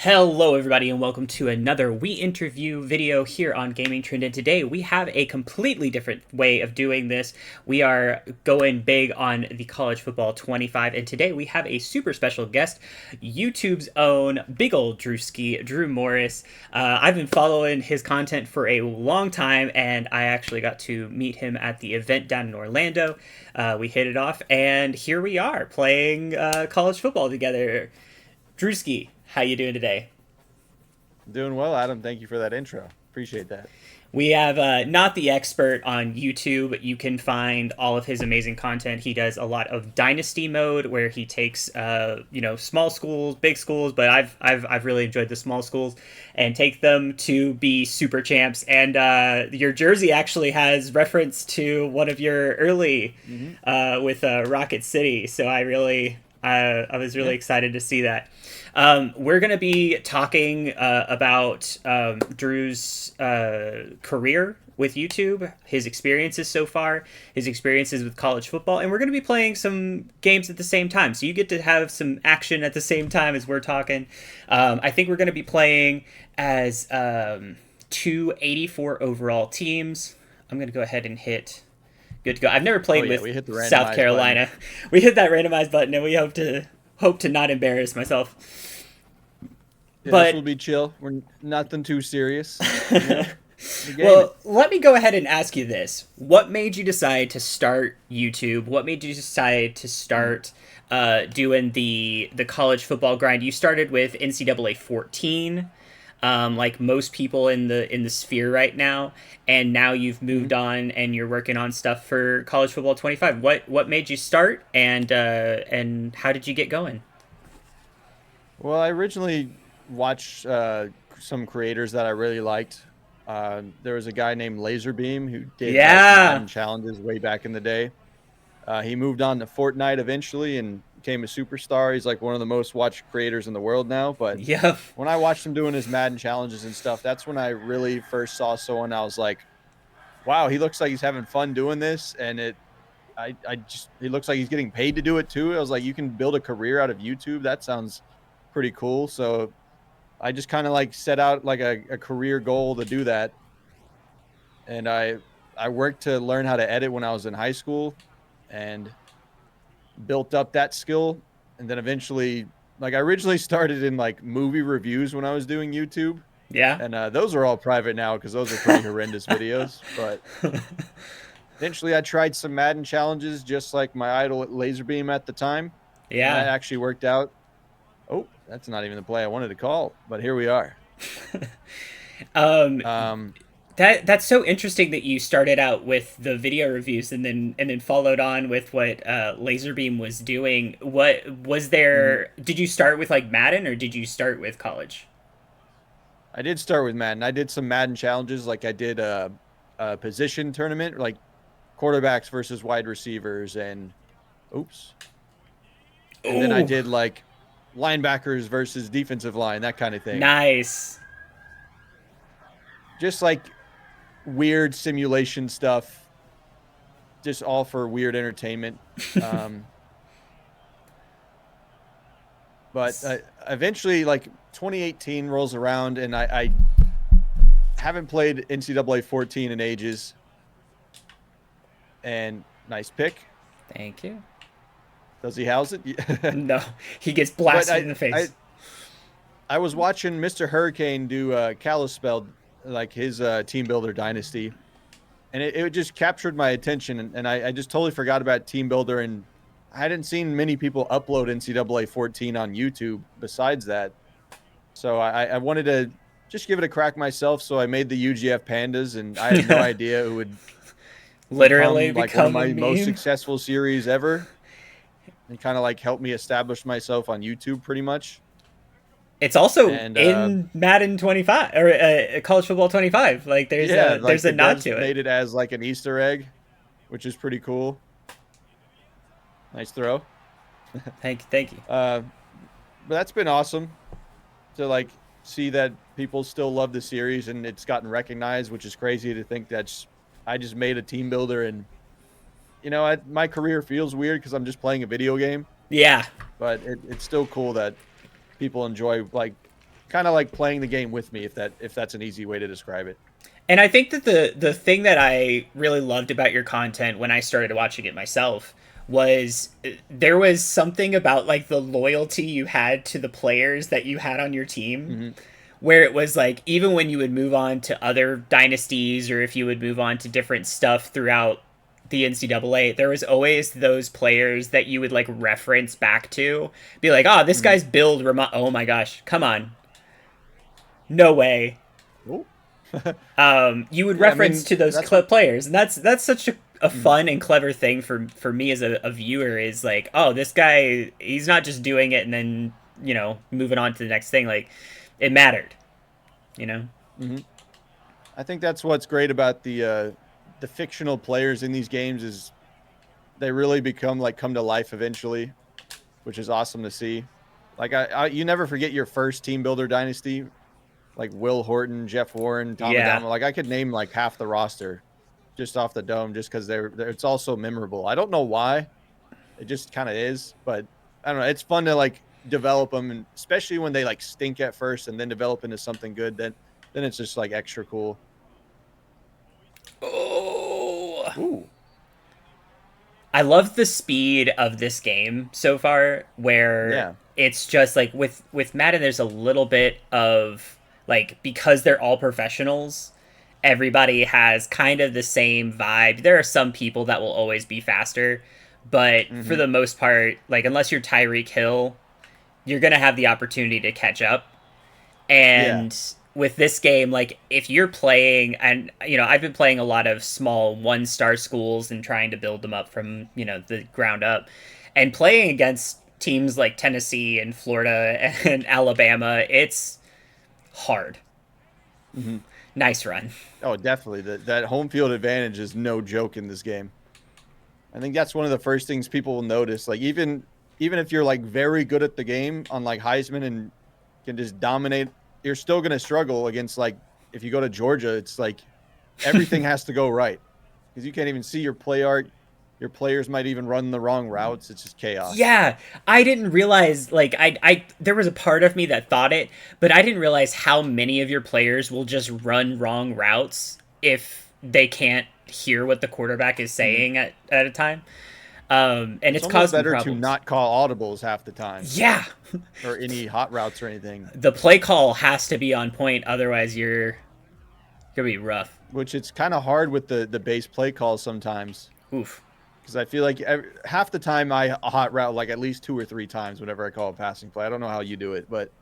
Hello everybody and welcome to another We Interview video here on Gamingtrend, and today we have a completely different way of doing this. We are going big on the college football 25, and today we have a super special guest, YouTube's own BigOleDrewsky, Drew Morris. I've been following his content for a long time, and I actually got to meet him at the event down in Orlando. We hit it off, and here we are playing college football together. Drewski, how you doing today? Doing well, Adam. Thank you for that intro. Appreciate that. We have not the expert on YouTube. You can find all of his amazing content. He does a lot of dynasty mode where he takes small schools, big schools, but I've really enjoyed the small schools and take them to be super champs. And your jersey actually has reference to one of your early with Rocket City. So I was really excited to see that. We're going to be talking about Drew's career with YouTube, his experiences so far, his experiences with college football, and we're going to be playing some games at the same time. So you get to have some action at the same time as we're talking. I think we're going to be playing as 284 overall teams. I'm going to go ahead and hit good to go. I've never played with South Carolina. Button. We hit that randomized button, and we hope to not embarrass myself. Yeah, but this will be chill. We're nothing too serious. Well, let me go ahead and ask you this: what made you decide to start YouTube? What made you decide to start doing the college football grind? You started with NCAA 14. Like most people in the sphere right now, and now you've moved on and you're working on stuff for college football 25. What made you start, and how did you get going? Well, I originally watched some creators that I really liked. There was a guy named Laserbeam who did Madden challenges way back in the day. He moved on to Fortnite eventually and became a superstar. He's like one of the most watched creators in the world now. But when I watched him doing his Madden challenges and stuff, that's when I really first saw someone. I was like, wow, he looks like he's having fun doing this. And he looks like he's getting paid to do it too. I was like, you can build a career out of YouTube. That sounds pretty cool. So I just kind of like set out like a career goal to do that. And I worked to learn how to edit when I was in high school and built up that skill. And then eventually, like, I originally started in like movie reviews when I was doing YouTube. Yeah. And those are all private now because those are pretty horrendous videos. But eventually I tried some Madden challenges, just like my idol Laserbeam at the time. Yeah. And that actually worked out. Oh, that's not even the play I wanted to call, but here we are. That's so interesting that you started out with the video reviews and then followed on with what Laserbeam was doing. What was there? Did you start with like Madden, or did you start with college? I did start with Madden. I did some Madden challenges, like I did a position tournament, like quarterbacks versus wide receivers, and then I did like linebackers versus defensive line, that kind of thing. Nice. Just like weird simulation stuff, just all for weird entertainment. But eventually, like 2018 rolls around, and I haven't played NCAA 14 in ages. And nice pick. Thank you. Does he house it? No, he gets blasted in the face. I was watching Mr. Hurricane do Kalispell, like his team builder dynasty, and it just captured my attention, and I just totally forgot about team builder, and I hadn't seen many people upload NCAA 14 on YouTube besides that. So I wanted to just give it a crack myself, so I made the UGF Pandas, and I had no idea it would literally become one of my most successful series ever, and kind of like helped me establish myself on YouTube pretty much. It's also in Madden 25 or college football 25. Like there's a nod to it. Made it as like an Easter egg, which is pretty cool. Nice throw. Thank you. But that's been awesome to like see that people still love the series and it's gotten recognized, which is crazy to think that I just made a team builder, and my career feels weird because I'm just playing a video game. Yeah. But it's still cool that people enjoy like kind of like playing the game with me, if that's an easy way to describe it. And I think that the thing that I really loved about your content when I started watching it myself was there was something about like the loyalty you had to the players that you had on your team, Mm-hmm. where it was like even when you would move on to other dynasties or if you would move on to different stuff throughout the NCAA, there was always those players that you would like reference back to, be like, oh, this Mm-hmm. guy's build oh my gosh, come on, no way. Ooh. You would Yeah, I reference mean to those that's what. players, and that's such a Mhm. fun and clever thing for me as a viewer, is like, oh, this guy, he's not just doing it and then moving on to the next thing. Like, it mattered, you know. Mhm. I think that's what's great about the fictional players in these games is they really become like come to life eventually, which is awesome to see. Like you never forget your first team builder dynasty, like Will Horton, Jeff Warren, Tom Yeah. Adama. Like I could name like half the roster just off the dome, just because it's all so memorable. I don't know why, it just kind of is, but I don't know. It's fun to like develop them, and especially when they like stink at first and then develop into something good. Then it's just like extra cool. Oh, Ooh, I love the speed of this game so far, where yeah. it's just like with Madden, there's a little bit of like, because they're all professionals, everybody has kind of the same vibe. There are some people that will always be faster, but for Mm-hmm. the most part, like unless you're Tyreek Hill, you're gonna have the opportunity to catch up. Yeah. And with this game, like if you're playing, and I've been playing a lot of small 1-star schools and trying to build them up from the ground up, and playing against teams like Tennessee and Florida and Alabama, it's hard. Mm-hmm. Nice run. Oh, definitely. That home field advantage is no joke in this game. I think that's one of the first things people will notice. Like even if you're like very good at the game on like Heisman and can just dominate, you're still gonna struggle against like if you go to Georgia, it's like everything has to go right because you can't even see your play art. Your players might even run the wrong routes. It's just chaos. Yeah, I didn't realize, like, I there was a part of me that thought it, but I didn't realize how many of your players will just run wrong routes if they can't hear what the quarterback is Mhm. saying at a time. And It's it's almost caused me better to problems. not call audibles half the time Yeah, or any hot routes or anything, the play call has to be on point, otherwise you're gonna be rough. which it's kind of hard with the base play calls sometimes. Oof. Because I feel like half the time I hot route like at least 2 or 3 times whenever I call a passing play. I don't know how you do it, but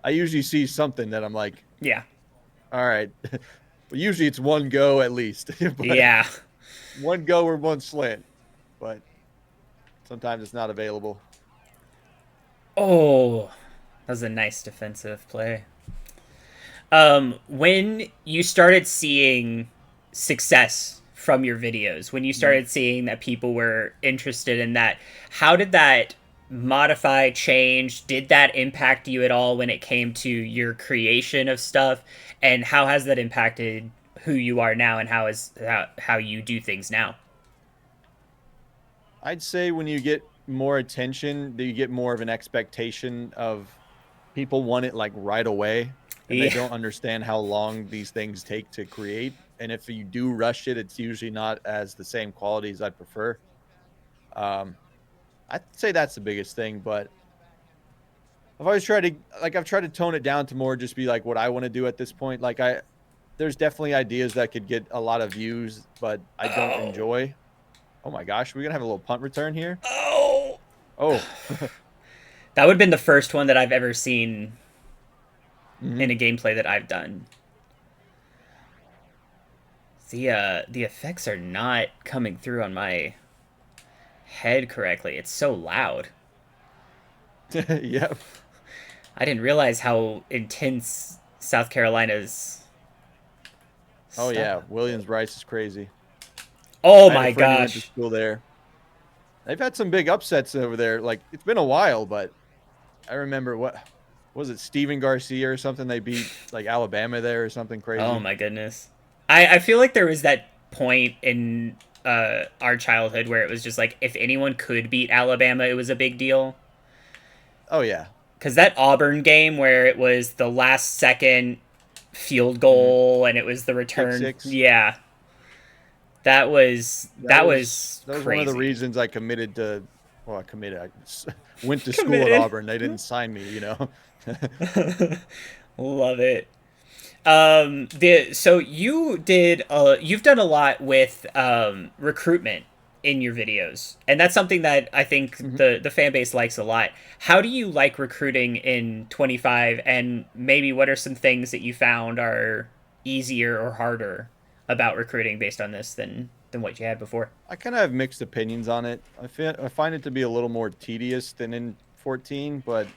I usually see something that I'm like, Yeah. all right. Well, usually it's one go at least, but Yeah. one go or one slant. But sometimes it's not available. Oh, that was a nice defensive play. When you started seeing success from your videos, when you Mhm. started seeing that people were interested in that, how did that modify, change? Did that impact you at all when it came to your creation of stuff? And how has that impacted who you are now, and how you do things now? I'd say when you get more attention, that you get more of an expectation of people want it like right away, and they Yeah. don't understand how long these things take to create. And if you do rush it, it's usually not as the same quality as I'd prefer. Um, I'd say that's the biggest thing, but I've tried to tone it down to more just be like what I want to do at this point. There's definitely ideas that could get a lot of views, but I don't Oh. enjoy. Oh my gosh, we're gonna have a little punt return here. Oh. Oh, That would have been the first one that I've ever seen hmm in a gameplay that I've done. The effects are not coming through on my head correctly. It's so loud. yep. I didn't realize how intense South Carolina's Oh stuff. yeah, Williams Rice is crazy. Oh I had a my friend who went to gosh. school there. They've had some big upsets over there. Like it's been a while, but I remember what was it, Steven Garcia or something? They beat like Alabama there or something Oh crazy. my goodness. I feel like there was that point in our childhood where it was just like if anyone could beat Alabama, it was a big deal. Oh yeah. because that Auburn game where it was the last second field goal and it was the return. Six. Yeah. That was one of the crazy. reasons I committed to. Well, I committed. I went to school Committed. at Auburn. They didn't sign me, you know. Love it. So you've done a lot with recruitment in your videos, and that's something that I think the fan base likes a lot. How do you like recruiting in 25, and maybe what are some things that you found are easier or harder about recruiting based on this than what you had before? I kind of have mixed opinions on it. I find it to be a little more tedious than in 14, but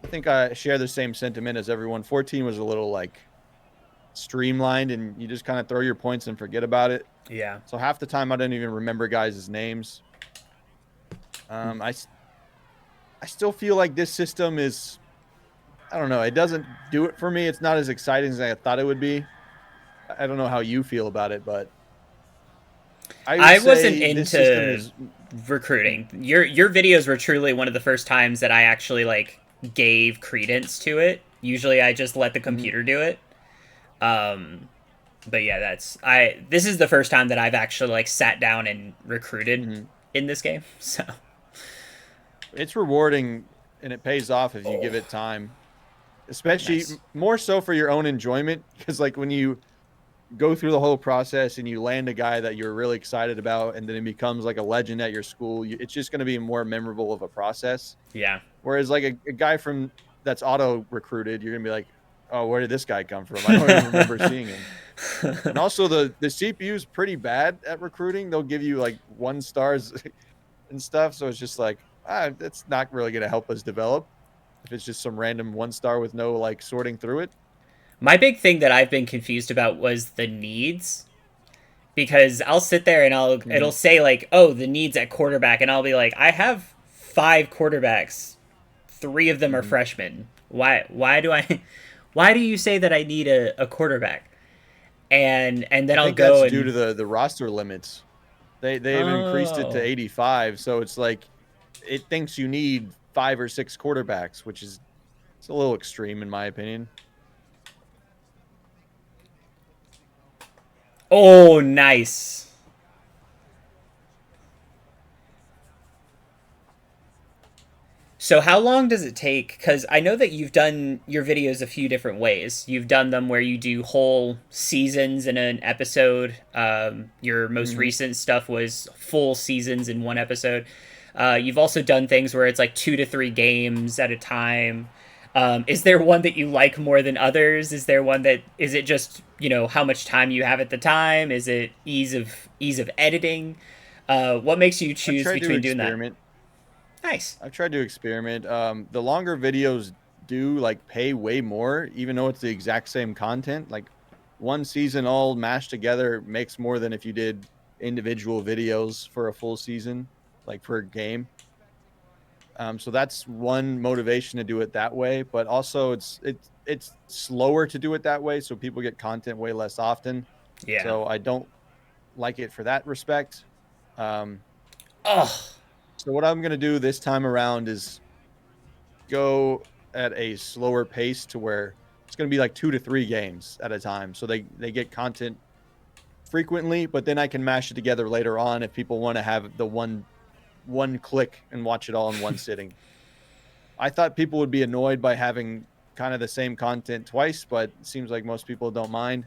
I think I share the same sentiment as everyone. 14 was a little like streamlined, and you just kind of throw your points and forget about it. Yeah. So half the time I didn't even remember guys' names. I still feel like this system is, I don't know, it doesn't do it for me. It's not as exciting as I thought it would be. I don't know how you feel about it, but I wasn't into recruiting. Your videos were truly one of the first times that I actually like gave credence to it. Usually I just let the computer do it. But yeah, this is the first time that I've actually like sat down and recruited in this game. So it's rewarding and it pays off if you give it time, especially more so for your own enjoyment. Because like when you go through the whole process and you land a guy that you're really excited about, and then it becomes like a legend at your school, it's just going to be more memorable of a process. Yeah. Whereas like a guy from that's auto recruited, you're going to be like, oh, where did this guy come from? I don't even remember seeing him. And also the CPU is pretty bad at recruiting. They'll give you like 1 stars and stuff. So it's just like, that's not really going to help us develop if it's just some random 1 star with no like sorting through it. My big thing that I've been confused about was the needs, because I'll sit there and it'll say like, oh, the needs at quarterback, and I'll be like, I have 5 quarterbacks, 3 of them are freshmen. Why do you say that I need a quarterback? And then I'll go that's due to the roster limits. They've increased it to 85, so it's like it thinks you need 5 or 6 quarterbacks, which is it's a little extreme in my opinion. Oh, nice. So how long does it take? Because I know that you've done your videos a few different ways. You've done them where you do whole seasons in an episode. Your most recent stuff was full seasons in one episode. You've also done things where it's like 2 to 3 games at a time. Is there one that you like more than others? Is it just, how much time you have at the time? Is it ease of editing? What makes you choose between doing that? Nice. I've tried to experiment. The longer videos do like pay way more, even though it's the exact same content. Like one season all mashed together makes more than if you did individual videos for a full season, like per game. So that's one motivation to do it that way, but also it's slower to do it that way, so people get content way less often. Yeah. So I don't like it for that respect. So what I'm going to do this time around is go at a slower pace to where it's going to be like 2 to 3 games at a time. So they get content frequently, but then I can mash it together later on if people want to have the one click and watch it all in one sitting. I thought people would be annoyed by having kind of the same content twice, but it seems like most people don't mind.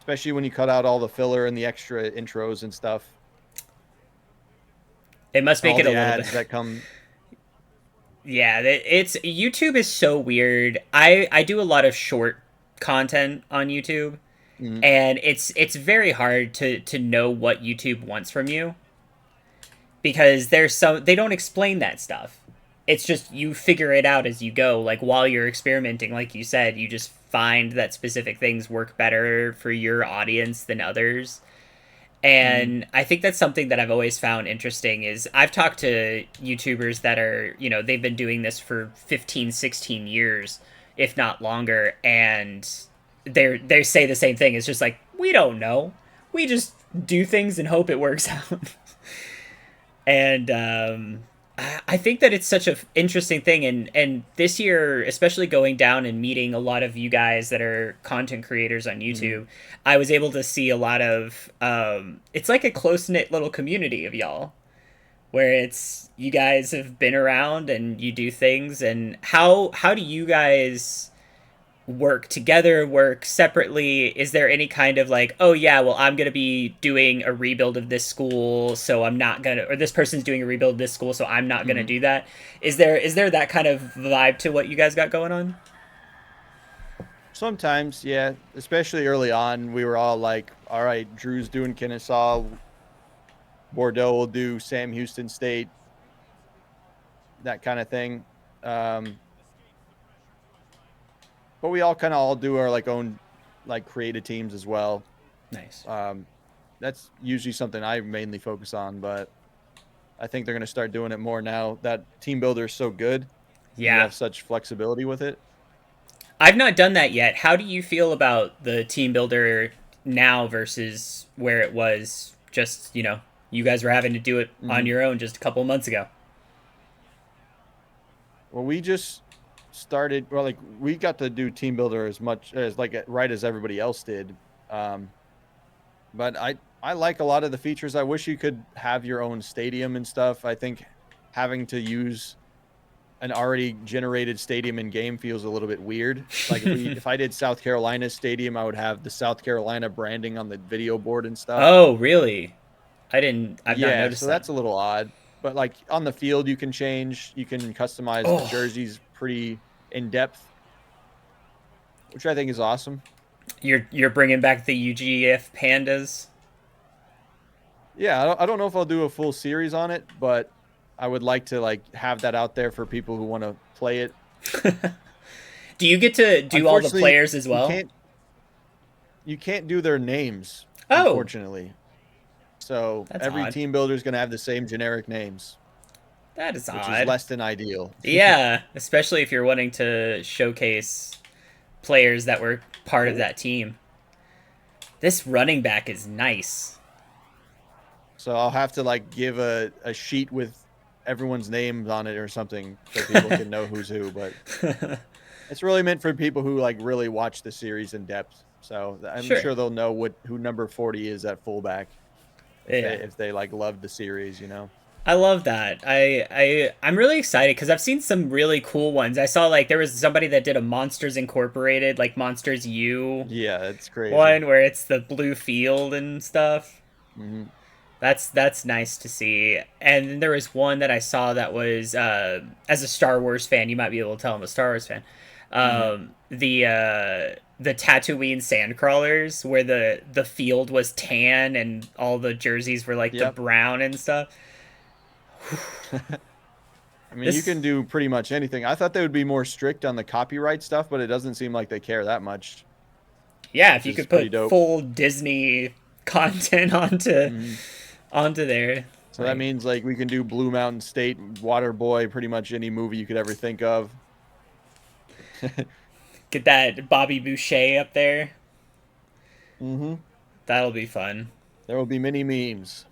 Especially when you cut out all the filler and the extra intros and stuff. It must make it a little ads bit that come. Yeah, YouTube is so weird. I do a lot of short content on YouTube, and it's very hard to know what YouTube wants from you, because they don't explain that stuff. It's just you figure it out as you go. Like while you're experimenting, like you said, you just find that specific things work better for your audience than others. And I think that's something that I've always found interesting is I've talked to YouTubers that are, they've been doing this for 15, 16 years, if not longer. And they say the same thing. It's just like, we don't know. We just do things and hope it works out. And I think that it's such an interesting thing, and this year, especially going down and meeting a lot of you guys that are content creators on Mm-hmm. YouTube, I was able to see a lot of. It's like a close knit little community of y'all, where it's you guys have been around and you do things. And how do you guys work together, work separately? Is there any kind of like, oh yeah, well I'm gonna be doing a rebuild of this school, so I'm not gonna, or this person's doing a rebuild of this school, so I'm not gonna Mm-hmm. do that? Is there that kind of vibe to what you guys got going on? Sometimes, yeah. Especially early on, we were all like, "All right, Drew's doing Kennesaw, Bordeaux will do Sam Houston State, that kind of thing." Um, but we all kind of all do our like own like creative teams as well. Nice. Um, that's usually something I mainly focus on, but I think they're going to start doing it more now that Team Builder is so good and you Yeah, have such flexibility with it. I've not done that yet. How do you feel about the team builder now versus where it was just, you guys were having to do it on Hmm. your own just a couple months ago? Well, we just started. Well, like we got to do Team Builder as much as like right as everybody else did. Um, but I like a lot of the features. I wish you could have your own stadium and stuff. I think having to use an already generated stadium in game feels a little bit weird. Like if I did South Carolina stadium, I would have the South Carolina branding on the video board and stuff. Oh, really? I've not Yeah, noticed so that. that's a little odd. But like on the field, you can customize the Oh, jerseys pretty in depth, which I think is awesome. you're bringing back the UGF pandas. Yeah, I don't know if I'll do a full series on it, but I would like to like have that out there for people who want to play it. Do you get to do all the Unfortunately, players as you well? can't you can't do their names, Oh, unfortunately. So that's every odd. team builder is going to have the same generic names, That is which is odd. less than ideal. Yeah, especially if you're wanting to showcase players that were part of Oh. that team. This running back is nice. So I'll have to like give a sheet with everyone's names on it or something so people can know who's who. But it's really meant for people who like really watch the series in depth. So I'm Sure. sure they'll know who number 40 is at fullback Yeah. if they like love the series, you know. I love that. I'm really excited because I've seen some really cool ones. I saw like there was somebody that did a Monsters Incorporated, like Monsters U Yeah, it's crazy. one where it's the blue field and stuff. Hmm. That's nice to see. And then there was one that I saw that was as a Star Wars fan, you might be able to tell I'm a Star Wars fan. Hmm. The Tatooine Sandcrawlers where the field was tan and all the jerseys were like the Yep. brown and stuff. I mean, you This can do pretty much anything. I thought they would be more strict on the copyright stuff, but it doesn't seem like they care that much, Yeah, if which you is could pretty put dope. full Disney content onto Hmm. onto there, So that like means like we can do Blue Mountain State, Water Boy, pretty much any movie you could ever think of. get that Bobby Boucher up there. Hmm. That'll be fun. There will be many memes.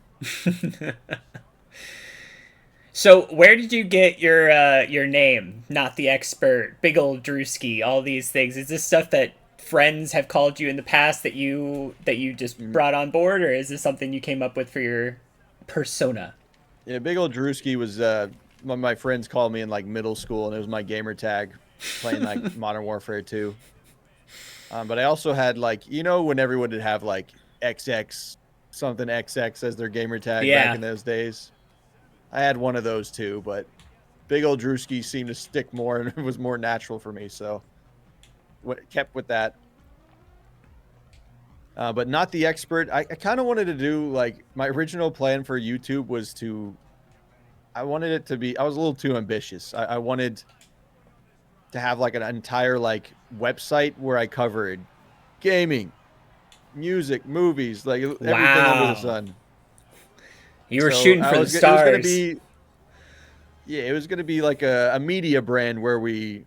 So, where did you get your name? Not the expert, BigOleDrewsky, all these things. Is this stuff that friends have called you in the past that you just Mhm. brought on board, or is this something you came up with for your persona? Yeah, Big Old Drewski was one of my friends called me in like middle school, and it was my gamer tag playing like Modern Warfare 2. But I also had like when everyone would have like XX something XX as their gamer tag back Yeah, in those days. I had one of those too, but Big Old Drewski seemed to stick more and it was more natural for me, so what kept with that. But not the expert. I kind of wanted to do like my original plan for YouTube was to. I wanted it to be. I was a little too ambitious. I wanted to have like an entire like website where I covered gaming, music, movies, like everything under the wow, sun. you were So shooting for the it was gonna stars. be yeah, it was gonna be like a media brand where we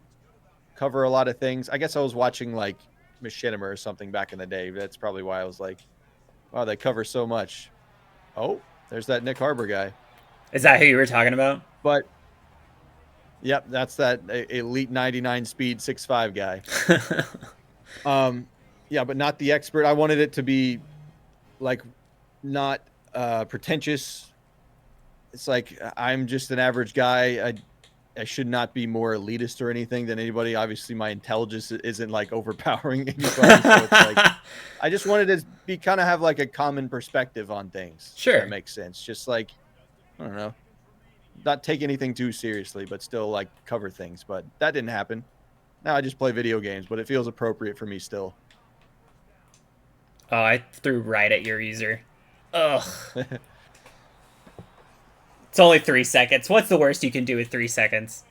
cover a lot of things. I guess I was watching like Machinima or something back in the day. That's probably why I was like, wow, they cover so much. Oh, there's that Nick Harbor guy. Is that who you were talking about? But Yep, that's that elite 99 speed 6'5" guy. Yeah, but not the expert. I wanted it to be like not pretentious. It's like I'm just an average guy. I should not be more elitist or anything than anybody. Obviously, my intelligence isn't like overpowering anybody. So it's like I just wanted to be kind of have like a common perspective on things. If Sure. that makes sense. Just like I don't know, not take anything too seriously, but still like cover things. But that didn't happen. Now I just play video games, but it feels appropriate for me still. Oh, I threw right at your user. Ugh. It's only 3 seconds. What's the worst you can do with 3 seconds?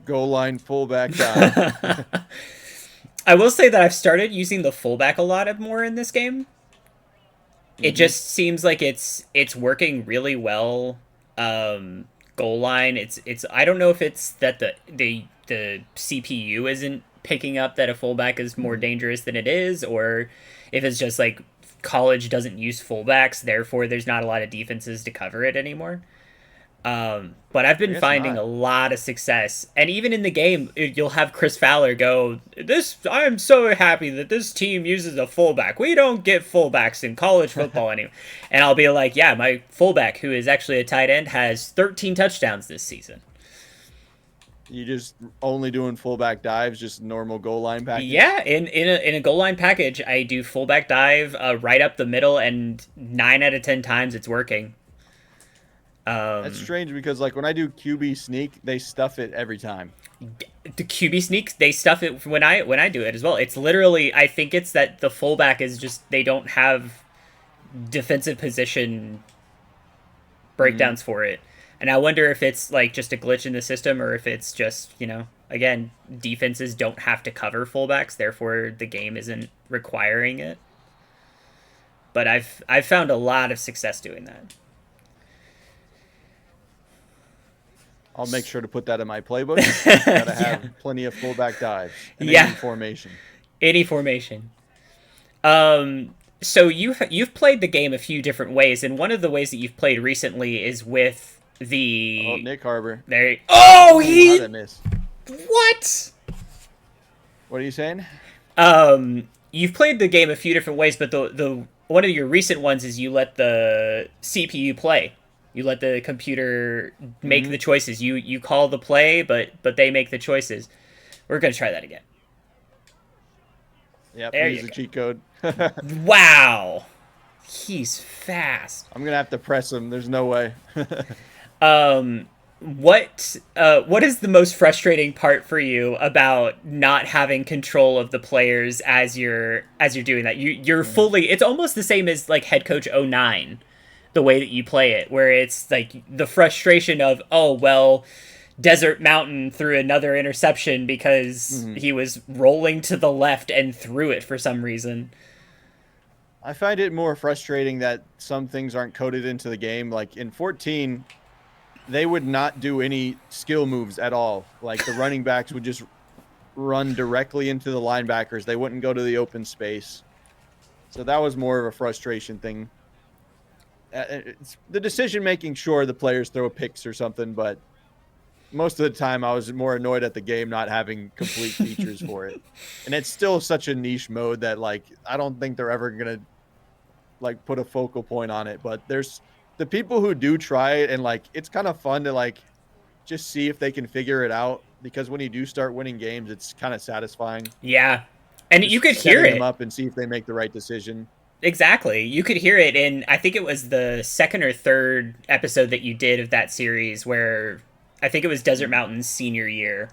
Goal line fullback dive. I will say that I've started using the fullback a lot more in this game. It just seems like it's working really well. Goal line. It's I don't know if it's that the CPU isn't picking up that a fullback is more dangerous than it is, or if it's just like college doesn't use fullbacks, therefore there's not a lot of defenses to cover it anymore. But I've been finding a lot of success, and even in the game, you'll have Chris Fowler go, "This I'm so happy that this team uses a fullback. We don't get fullbacks in college football anymore." And I'll be like, "Yeah, my fullback, who is actually a tight end, has 13 touchdowns this season." You just only doing fullback dives, just normal goal line package? Yeah, in a goal line package, I do fullback dive right up the middle, and 9 out of 10 times it's working. That's strange because like when I do QB sneak, they stuff it every time. The QB sneaks, they stuff it when I do it as well. It's literally, I think it's that the fullback is just, they don't have defensive position breakdowns for it. And I wonder if it's like just a glitch in the system, or if it's just, again, defenses don't have to cover fullbacks, therefore the game isn't requiring it. But I've found a lot of success doing that. I'll make sure to put that in my playbook. Gotta have plenty of fullback dives. And any formation. Any formation. So you've played the game a few different ways, and one of the ways that you've played recently is with the Nick Harbor. There. How did I miss? What? What are you saying? You've played the game a few different ways, but the one of your recent ones is you let the CPU play. You let the computer make the choices. You call the play, but they make the choices. We're gonna try that again. Yep, use the cheat code. Wow, he's fast. I'm gonna have to press him. There's no way. What is the most frustrating part for you about not having control of the players as you're doing that? You're fully. It's almost the same as like Head Coach 09. The way that you play it, where it's like the frustration of, oh, well, Desert Mountain threw another interception because he was rolling to the left and threw it for some reason. I find it more frustrating that some things aren't coded into the game. Like in 14, they would not do any skill moves at all. Like the running backs would just run directly into the linebackers. They wouldn't go to the open space. So that was more of a frustration thing. It's the decision making, sure, the players throw picks or something, but most of the time I was more annoyed at the game not having complete features for it. And it's still such a niche mode that like I don't think they're ever gonna like put a focal point on it. But there's the people who do try it, and like it's kind of fun to like just see if they can figure it out, because when you do start winning games, it's kind of satisfying. Yeah, and just you could hear it them up and see if they make the right decision. Exactly. You could hear it in, I think it was the second or third episode that you did of that series, where I think it was Desert Mountain's senior year,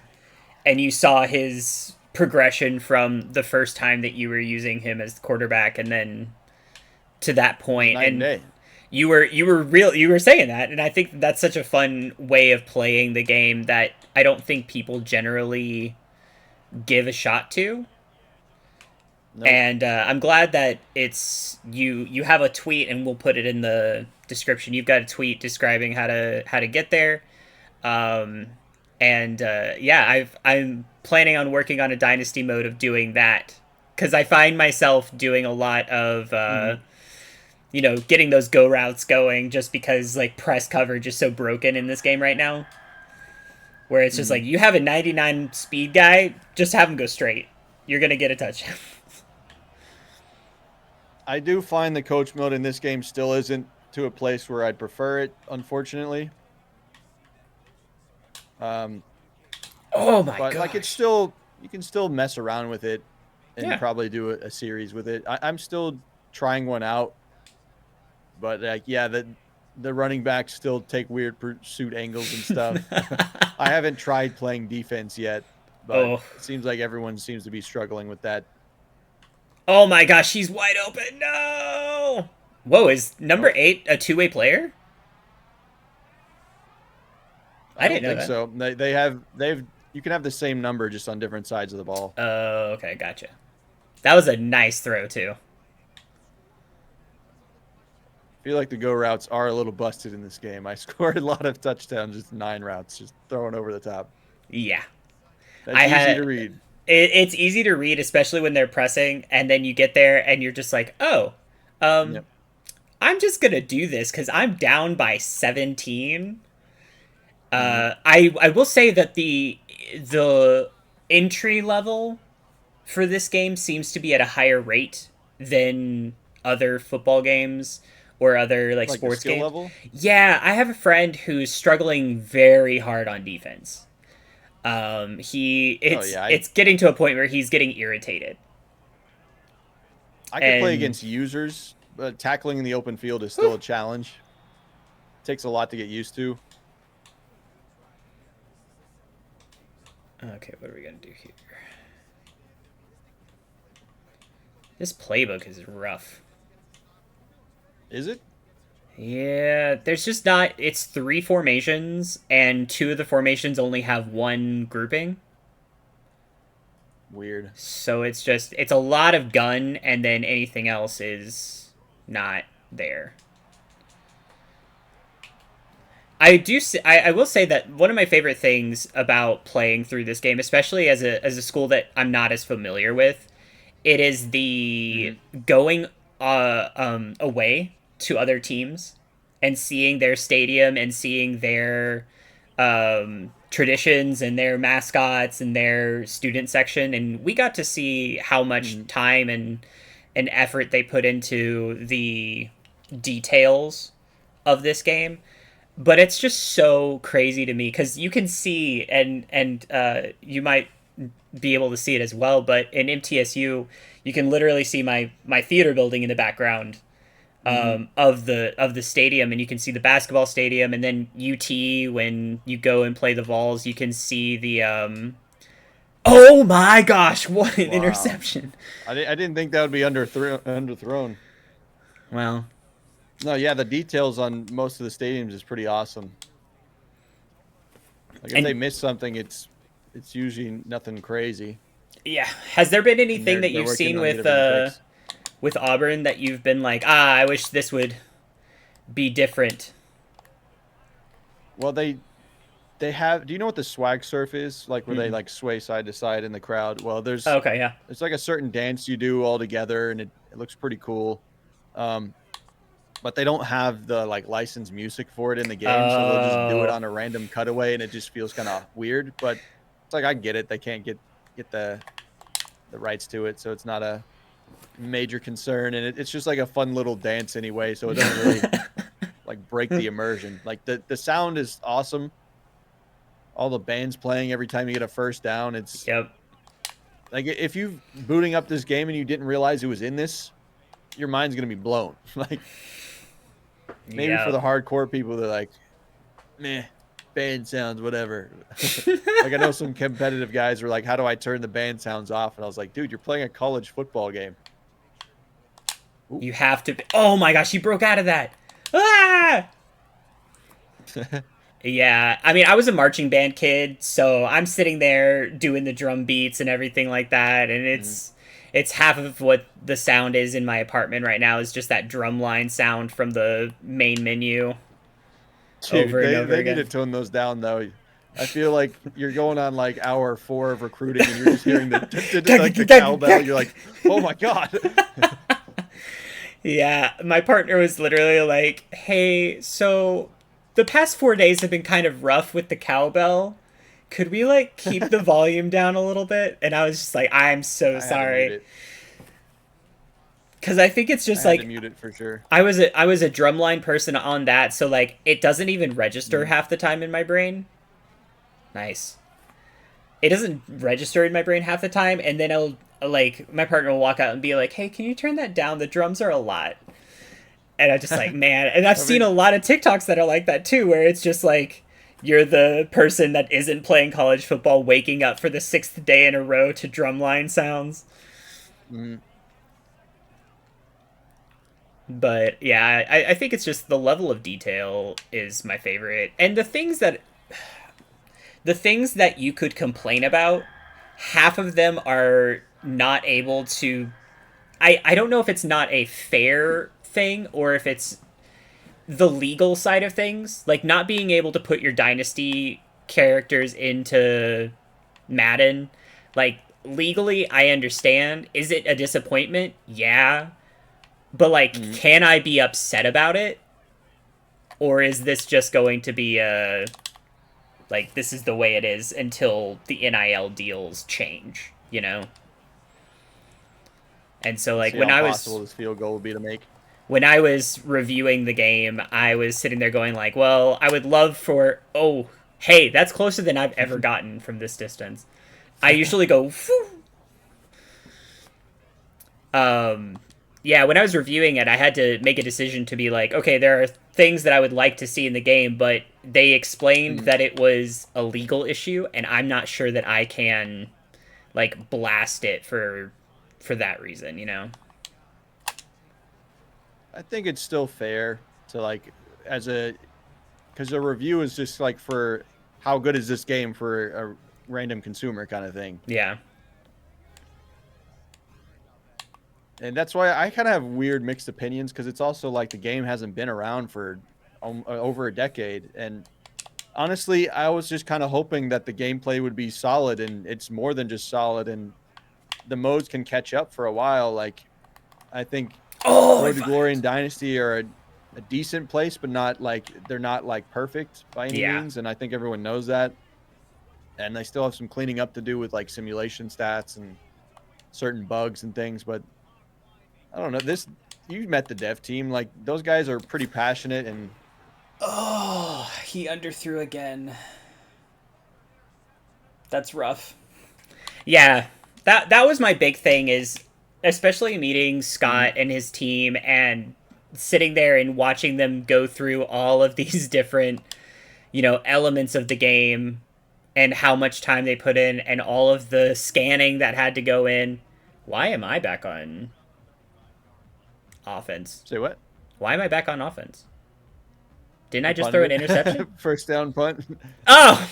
and you saw his progression from the first time that you were using him as quarterback and then to that point. And you were saying that, and I think that's such a fun way of playing the game that I don't think people generally give a shot to. Nope. And I'm glad that it's you have a tweet, and we'll put it in the description. You've got a tweet describing how to get there. I'm planning on working on a dynasty mode of doing that, because I find myself doing a lot of getting those go routes going, just because like press coverage is so broken in this game right now. where it's just like, you have a 99 speed guy, just have him go straight. You're going to get a touchdown. I do find the coach mode in this game still isn't to a place where I'd prefer it, unfortunately. Oh my but gosh. like, it's still, you can still mess around with it and probably do a series with it. I'm still trying one out, but like, yeah, the running backs still take weird pursuit angles and stuff. I haven't tried playing defense yet, but it seems like everyone seems to be struggling with that. Oh my gosh, he's wide open. No. Whoa, is number 8 a two-way player? I didn't know that. So. They've you can have the same number just on different sides of the ball. Oh, okay, gotcha. That was a nice throw too. I feel like the go routes are a little busted in this game. I scored a lot of touchdowns, just 9 routes, just throwing over the top. Yeah. That's easy to read. It's easy to read, especially when they're pressing, and then you get there and you're just like, oh, I'm just going to do this because I'm down by 17. I will say that the entry level for this game seems to be at a higher rate than other football games or other like sports games. Level? Yeah, I have a friend who's struggling very hard on defense. It's getting to a point where he's getting irritated. I can play against users, but tackling in the open field is still a challenge. It takes a lot to get used to. Okay, what are we going to do here? This playbook is rough. Is it? Yeah, there's just not... It's 3 formations, and 2 of the formations only have 1 grouping. Weird. So it's just... It's a lot of gun, and then anything else is not there. I will say that one of my favorite things about playing through this game, especially as a school that I'm not as familiar with, it is the going away to other teams and seeing their stadium and seeing their traditions and their mascots and their student section. And we got to see how much time and effort they put into the details of this game. But it's just so crazy to me because you can see, and you might be able to see it as well, but in MTSU, you can literally see my theater building in the background of the stadium, and you can see the basketball stadium, and then UT, when you go and play the Vols, you can see the... Oh my gosh, what an interception. I didn't think that would be underthrown. Well... No, yeah, the details on most of the stadiums is pretty awesome. Like, if they miss something, it's usually nothing crazy. Yeah. Has there been anything that you've seen with Auburn that you've been like, I wish this would be different? Well, they have... Do you know what the swag surf is? Like, where they, like, sway side to side in the crowd? Well, there's... Okay, yeah. It's like a certain dance you do all together, and it looks pretty cool. But they don't have the like licensed music for it in the game, so they'll just do it on a random cutaway, and it just feels kind of weird. But it's like, I get it; they can't get the rights to it, so it's not a major concern, and it's just like a fun little dance anyway. So it doesn't really like break the immersion. Like the sound is awesome. All the bands playing every time you get a first down. It's like if you booting up this game and you didn't realize it was in this, your mind's gonna be blown. Like. Maybe for the hardcore people, they're like, meh, band sounds, whatever. Like, I know some competitive guys were like, how do I turn the band sounds off? And I was like, dude, you're playing a college football game. Ooh. You have to... Oh my gosh, you broke out of that. Ah! Yeah, I mean, I was a marching band kid, so I'm sitting there doing the drum beats and everything like that, and it's half of what the sound is in my apartment right now is just that drum line sound from the main menu. Dude, over and over again. They need to tone those down, though. I feel like you're going on like hour 4 of recruiting and you're just hearing the cowbell. You're like, oh my God. Yeah, my partner was literally like, hey, so the past 4 days have been kind of rough with the cowbell. could we like keep the volume down a little bit? And I was just like, I'm so I had to mute sorry. it. Because I think it's I just had to like mute it for sure. I was a drumline person on that, so like it doesn't even register half the time in my brain. Nice. It doesn't register in my brain half the time, and then I'll like my partner will walk out and be like, "Hey, can you turn that down? The drums are a lot." And I'm just like, man, and I've seen a lot of TikToks that are like that too, where it's just like you're the person that isn't playing college football waking up for the 6th day in a row to drumline sounds. Mm-hmm. But yeah, I think it's just the level of detail is my favorite, and the things that you could complain about, half of them are not able to. I don't know if it's not a fair thing or if it's the legal side of things, like not being able to put your dynasty characters into Madden. Like legally, I understand. Is it a disappointment? Yeah. But like, can I be upset about it? Or is this just going to be a like this is the way it is until the NIL deals change, you know? And so like See how impossible this field goal would be to make. When I was reviewing the game, I was sitting there going like, well, I would love for oh, hey, that's closer than I've ever gotten from this distance. I usually go Phew. Yeah, when I was reviewing it, I had to make a decision to be like, okay, there are things that I would like to see in the game, but they explained that it was a legal issue, and I'm not sure that I can like blast it for that reason, you know? I think it's still fair to like because the review is just like for how good is this game for a random consumer kind of thing. Yeah. And that's why I kind of have weird mixed opinions because it's also like the game hasn't been around for over a decade. And honestly, I was just kind of hoping that the gameplay would be solid, and it's more than just solid, and the modes can catch up for a while. Like, I think Road to Glory and Dynasty are a decent place, but they're not like perfect by any means. And I think everyone knows that. And they still have some cleaning up to do with like simulation stats and certain bugs and things. But I don't know. You met the dev team. Like those guys are pretty passionate and. Oh, he underthrew again. That's rough. Yeah, that was my big thing is especially meeting Scott and his team and sitting there and watching them go through all of these different, elements of the game and how much time they put in and all of the scanning that had to go in. Why am I back on offense? Say what? Why am I back on offense? Didn't I just throw an interception? First down punt. Oh!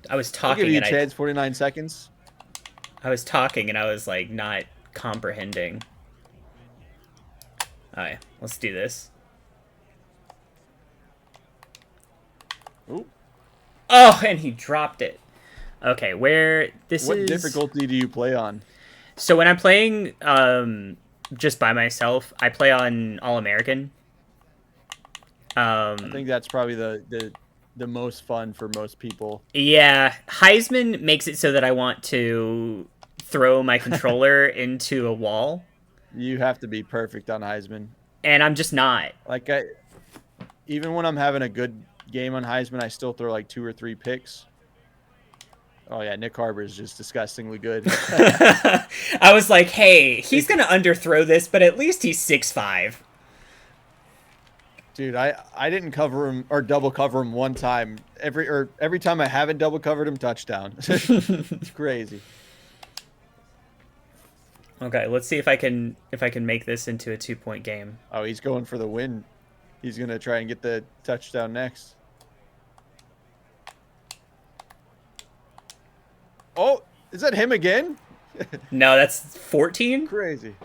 I was talking. I'll give you a chance, 49 seconds. I was talking and I was like not comprehending. Alright, let's do this. Ooh. Oh, and he dropped it. Okay, what difficulty do you play on? So when I'm playing just by myself, I play on All American. I think that's probably the most fun for most people. Yeah, Heisman makes it so that I want to throw my controller into a wall. You have to be perfect on Heisman. And I'm just not. Like even when I'm having a good game on Heisman, I still throw like 2 or 3 picks. Oh yeah, Nick Harbour is just disgustingly good. I was like, hey, he's gonna underthrow this, but at least he's 6'5". Dude, I didn't cover him or double cover him one time. Every time I haven't double covered him, touchdown. It's crazy. Okay, let's see if I can make this into a 2-point game. Oh, he's going for the win. He's gonna try and get the touchdown next. Oh, is that him again? No, that's 14. Crazy.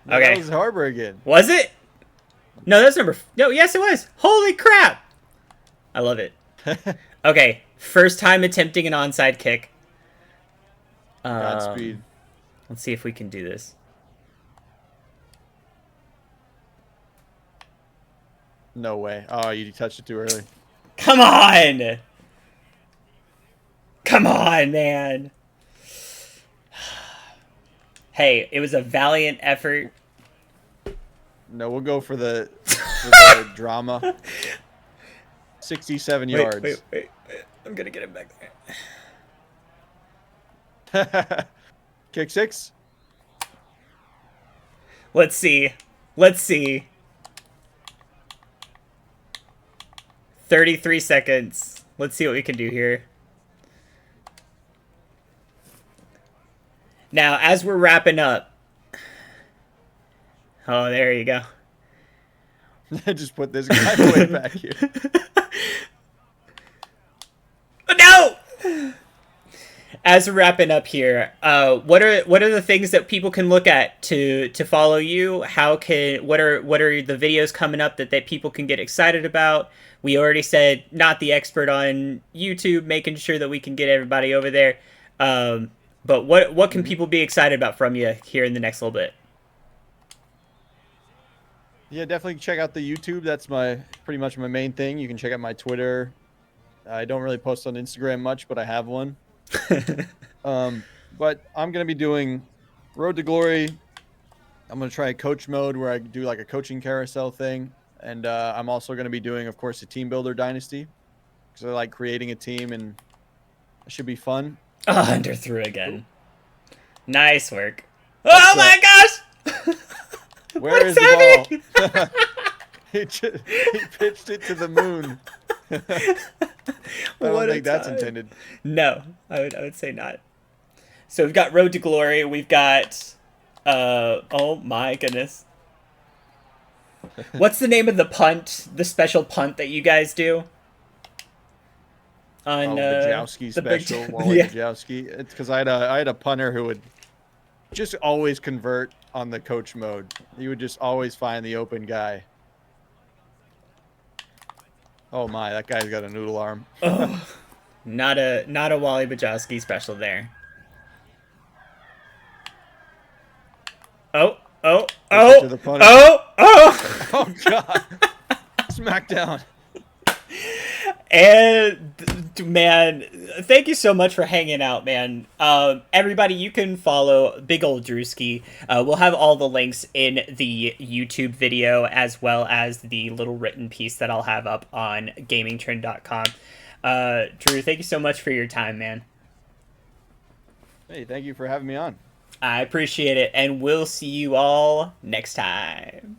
No, Okay, that was Harbour again. Was it? No, that's number. No, yes, it was. Holy crap! I love it. Okay, first time attempting an onside kick. Godspeed. Let's see if we can do this. No way. Oh, you touched it too early. Come on! on, man. Hey, it was a valiant effort. No, we'll go for the drama. 67 yards. Wait. I'm gonna get him back there. Kick 6. Let's see. 33 seconds. Let's see what we can do here. Now, as we're wrapping up. Oh, there you go. I just put this guy way back here. No! As we're wrapping up here, what are the things that people can look at to follow you? What are the videos coming up that people can get excited about? We already said not the expert on YouTube, making sure that we can get everybody over there. But what can people be excited about from you here in the next little bit? Yeah, definitely check out the YouTube. That's pretty much my main thing. You can check out my Twitter. I don't really post on Instagram much, but I have one. But I'm going to be doing Road to Glory. I'm going to try a coach mode where I do like a coaching carousel thing. And I'm also going to be doing, of course, a team builder dynasty. Because I like creating a team and it should be fun. Oh, underthrew again. Nice work. Oh my gosh! Where is the ball? he pitched it to the moon. I don't think that's intended. No, I would say not. So we've got Road to Glory. We've got, oh my goodness. What's the name of the punt, the special punt that you guys do? On Bajowski special, Wally Bajowski. It's because I had a punter who would just always convert on the coach mode. He would just always find the open guy. Oh my, that guy's got a noodle arm. Oh, not a Wally Bajowski special there. Oh Oh God! Smackdown. And man, thank you so much for hanging out, man. Everybody, you can follow BigOleDrewsky. We'll have all the links in the YouTube video as well as the little written piece that I'll have up on Gamingtrend.com. Drew, thank you so much for your time, man. Hey, thank you for having me on. I appreciate it, and we'll see you all next time.